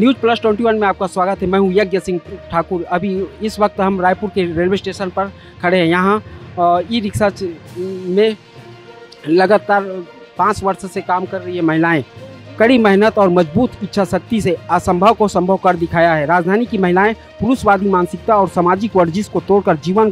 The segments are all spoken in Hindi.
न्यूज़ प्लस 21 में आपका स्वागत है। मैं हूं यज्ञ सिंह ठाकुर। अभी इस वक्त हम रायपुर के रेलवे स्टेशन पर खड़े हैं। यहाँ ई रिक्शा में लगातार 5 वर्ष से काम कर रही है महिलाएं। कड़ी मेहनत और मजबूत इच्छा शक्ति से असंभव को संभव कर दिखाया है। राजधानी की महिलाएं पुरुषवादी मानसिकता और सामाजिक वर्जिश को तोड़कर जीवन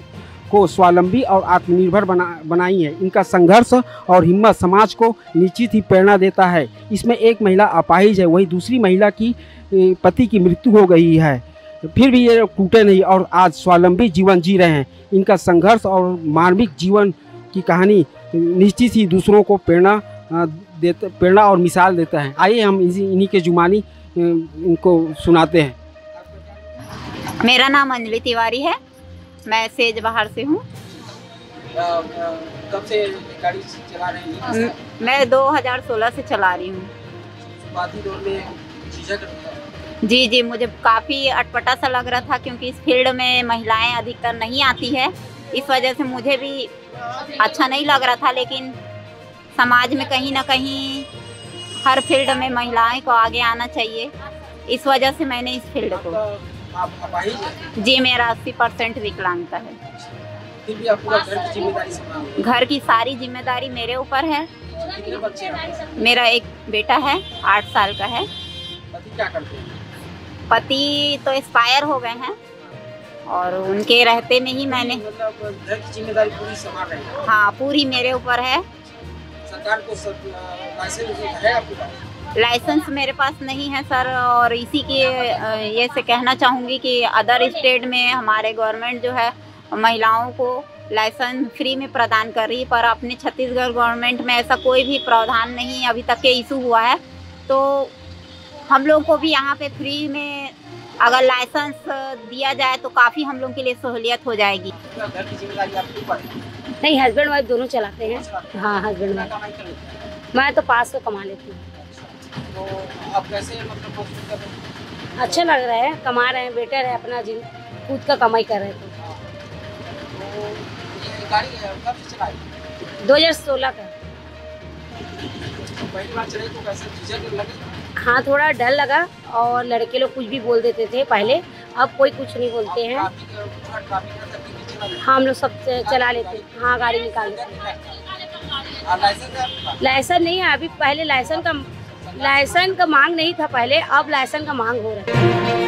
को स्वावलंबी और आत्मनिर्भर बनाई है। इनका संघर्ष और हिम्मत समाज को निश्चित ही प्रेरणा देता है। इसमें एक महिला अपाहिज है, वहीं दूसरी महिला की पति की मृत्यु हो गई है, फिर भी ये टूटे नहीं और आज स्वावलंबी जीवन जी रहे हैं। इनका संघर्ष और मार्मिक जीवन की कहानी निश्चित ही दूसरों को प्रेरणा और मिसाल देता है। आइए हम इन्हीं के जुबानी इनको सुनाते हैं। मेरा नाम अंजलि तिवारी है, मैं सेज बाहर से हूँ। कब से गाड़ी चला रही हैं? मैं 2016 से चला रही हूँ। शुरुआती दौर में झिझक जी, मुझे काफ़ी अटपटा सा लग रहा था, क्योंकि इस फील्ड में महिलाएं अधिकतर नहीं आती है। इस वजह से मुझे भी अच्छा नहीं लग रहा था, लेकिन समाज में कहीं ना कहीं हर फील्ड में महिलाएं को आगे आना चाहिए। इस वजह से मैंने इस फील्ड को जी, मेरा 80% विकलांगता है। फिर भी आप पूरा घर की जिम्मेदारी संभालते हैं? घर की सारी जिम्मेदारी मेरे ऊपर है। कितने बच्चे हैं? मेरा एक बेटा है, 8 साल का है। पति क्या करते हैं? पति तो एक्सपायर हो गए हैं और उनके रहते में ही मैंने मतलब घर की जिम्मेदारी पूरी संभाल रहे हैं? हाँ, पूरी मेरे ऊपर है। सरकार को लाइसेंस है आपके पास? लाइसेंस मेरे पास नहीं है सर, और इसी के ये से कहना चाहूँगी कि अदर स्टेट में हमारे गवर्नमेंट जो है महिलाओं को लाइसेंस फ्री में प्रदान कर रही है, पर अपने छत्तीसगढ़ गवर्नमेंट में ऐसा कोई भी प्रावधान नहीं अभी तक के इशू हुआ है। तो हम लोग को भी यहाँ पे फ्री में अगर लाइसेंस दिया जाए तो काफ़ी हम लोग के लिए सहूलियत हो जाएगी। घर की जिम्मेदारी आपके ऊपर है? नहीं, हस्बैंड वाइफ दोनों चलाते हैं। हाँ, हस्बैंड वाइफ। मैं तो 500 कमा लेती हूँ। तो आप कैसे मतलब कोशिश कर रहे हैं? अच्छा लग रहा है, कमा रहे हैं, बेटर है, अपना खुद का कमाई कर रहे थे। तो ये गाड़ी कब से चलाई? 2016 का। पहली बार चलाई तो कैसे झिझक लगी? हाँ, थोड़ा डर लगा और लड़के लोग कुछ भी बोल देते थे पहले, अब कोई कुछ नहीं बोलते हैं। हम लोग सब चला लेते हैं। हाँ, गाड़ी निकाल लेते हैं। लाइसेंस नहीं है अभी, पहले लाइसेंस का मांग नहीं था पहले, अब लाइसेंस का मांग हो रहा है।